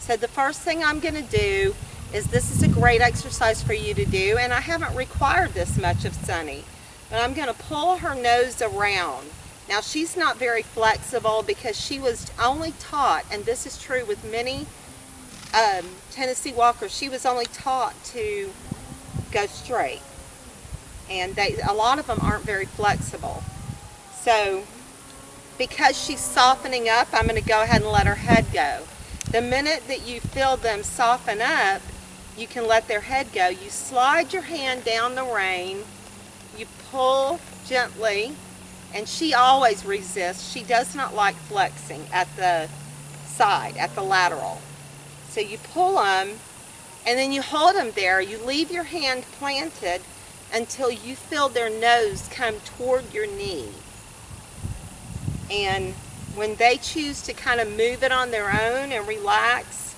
So the first thing I'm going to do is, this is a great exercise for you to do, and I haven't required this much of Sunny, but I'm going to pull her nose around. Now she's not very flexible because she was only taught, and this is true with many Tennessee walkers, she was only taught to go straight, and a lot of them aren't very flexible. So because she's softening up, I'm going to go ahead and let her head go. The minute that you feel them soften up, you can let their head go. You slide your hand down the rein, you pull gently, and she always resists. She does not like flexing at the side, at the lateral. So you pull them, and then you hold them there. You leave your hand planted until you feel their nose come toward your knee. And when they choose to kind of move it on their own and relax,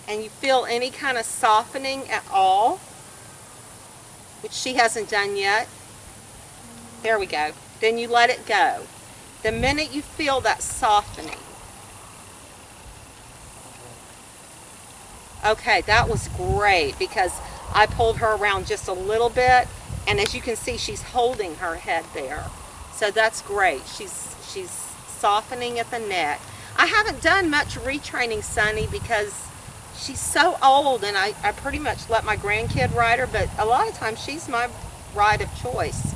and you feel any kind of softening at all, which she hasn't done yet, there we go, then you let it go. The minute you feel that softening. Okay, that was great because I pulled her around just a little bit, and as you can see, she's holding her head there. So that's great. She's softening at the neck. I haven't done much retraining Sunny because she's so old, and I pretty much let my grandkid ride her, but a lot of times she's my ride of choice.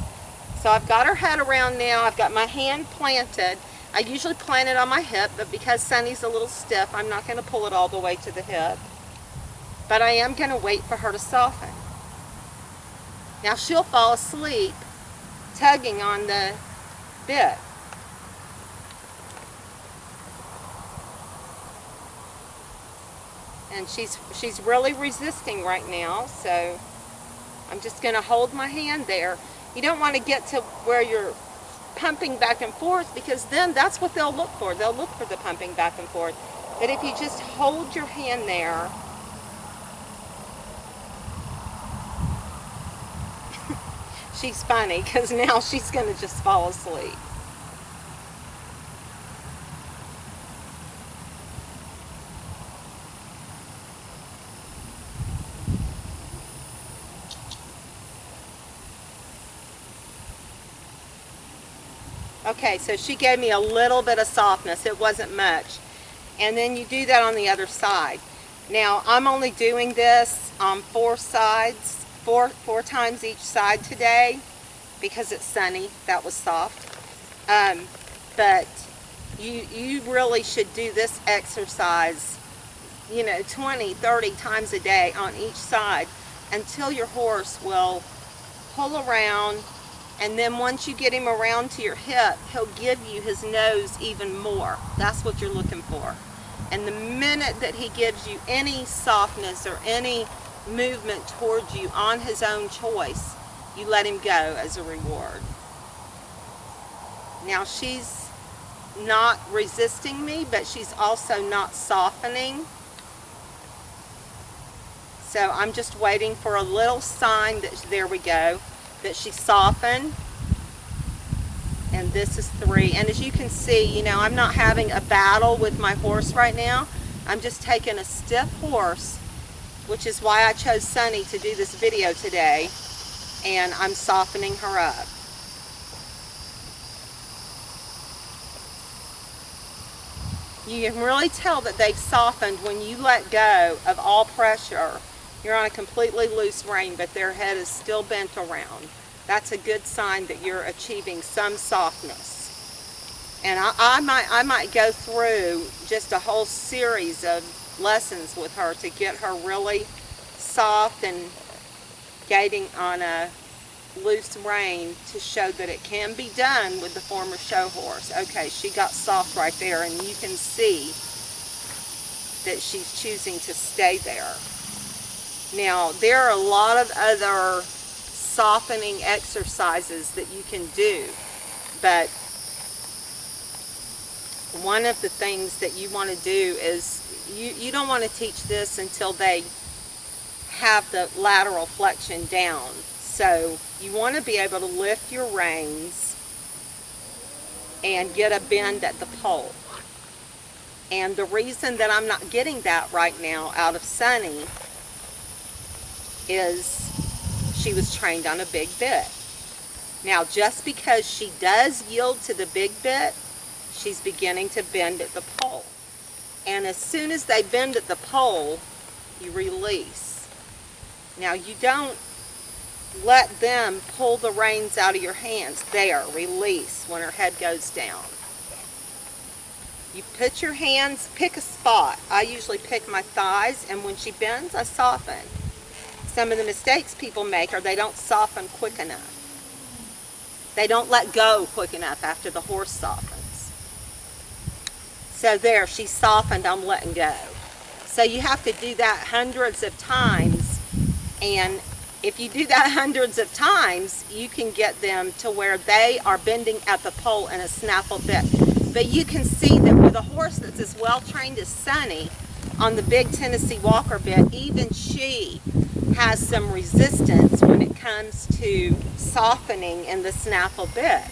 So I've got her head around now. I've got my hand planted. I usually plant it on my hip, but because Sunny's a little stiff, I'm not going to pull it all the way to the hip. But I am going to wait for her to soften. Now she'll fall asleep tugging on the bit. And she's really resisting right now, so I'm just going to hold my hand there. You don't want to get to where you're pumping back and forth, because then that's what they'll look for. They'll look for the pumping back and forth. But if you just hold your hand there, she's funny because now she's going to just fall asleep. Okay, so she gave me a little bit of softness. It wasn't much. And then you do that on the other side. Now, I'm only doing this on 4 sides, four times each side today because it's sunny. That was soft. But you really should do this exercise, 20, 30 times a day on each side until your horse will pull around. And then once you get him around to your hip, he'll give you his nose even more. That's what you're looking for. And the minute that he gives you any softness or any movement towards you on his own choice, you let him go as a reward. Now she's not resisting me, but she's also not softening. So I'm just waiting for a little sign that, there we go, that she softened. And this is 3. And as you can see, I'm not having a battle with my horse right now. I'm just taking a stiff horse, which is why I chose Sunny to do this video today, and I'm softening her up. You can really tell that they've softened when you let go of all pressure. You're on a completely loose rein, but their head is still bent around. That's a good sign that you're achieving some softness. And I might go through just a whole series of lessons with her to get her really soft and gaiting on a loose rein to show that it can be done with the former show horse. Okay, she got soft right there, and you can see that she's choosing to stay there. Now, there are a lot of other softening exercises that you can do, but one of the things that you want to do is you don't want to teach this until they have the lateral flexion down. So you want to be able to lift your reins and get a bend at the pole. And the reason that I'm not getting that right now out of Sunny is she was trained on a big bit. Now, just because she does yield to the big bit, she's beginning to bend at the pole. And as soon as they bend at the pole, you release. Now, you don't let them pull the reins out of your hands. There, release when her head goes down. You put your hands, pick a spot. I usually pick my thighs, and when she bends, I soften. Some of the mistakes people make are they don't soften quick enough. They don't let go quick enough after the horse softens. So there, she softened, I'm letting go. So you have to do that hundreds of times, and if you do that hundreds of times, you can get them to where they are bending at the pole in a snaffle bit. But you can see that with a horse that's as well trained as Sunny on the big Tennessee Walker bit, even she has some resistance when it comes to softening in the snaffle bit.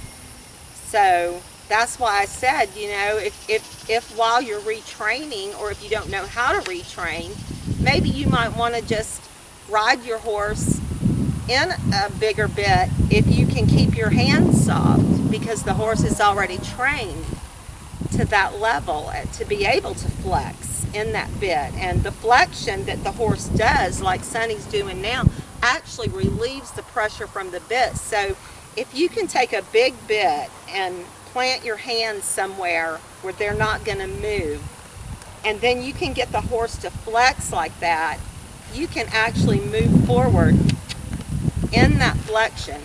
So that's why I said, you know, if while you're retraining, or if you don't know how to retrain, maybe you might want to just ride your horse in a bigger bit if you can keep your hands soft, because the horse is already trained to that level to be able to flex in that bit. And the flexion that the horse does, like Sunny's doing now, actually relieves the pressure from the bit. So if you can take a big bit and plant your hands somewhere where they're not going to move, and then you can get the horse to flex like that, you can actually move forward in that flexion.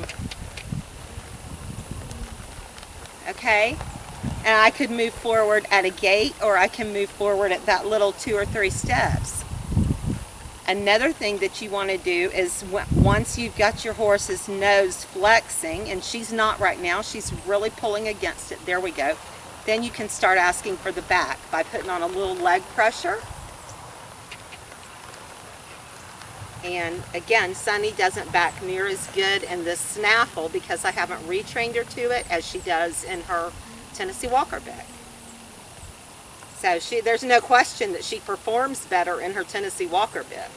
Okay? And I could move forward at a gait, or I can move forward at that little 2 or 3 steps. Another thing that you want to do is once you've got your horse's nose flexing, and she's not right now, she's really pulling against it, there we go, then you can start asking for the back by putting on a little leg pressure. And again, Sunny doesn't back near as good in this snaffle because I haven't retrained her to it as she does in her Tennessee Walker bit. So there's no question that she performs better in her Tennessee Walker bit.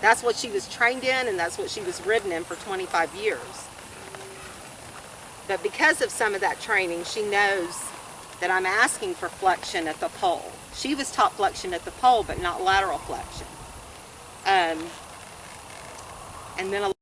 That's what she was trained in, and that's what she was ridden in for 25 years. But because of some of that training, she knows that I'm asking for flexion at the pole. She was taught flexion at the pole, but not lateral flexion. And then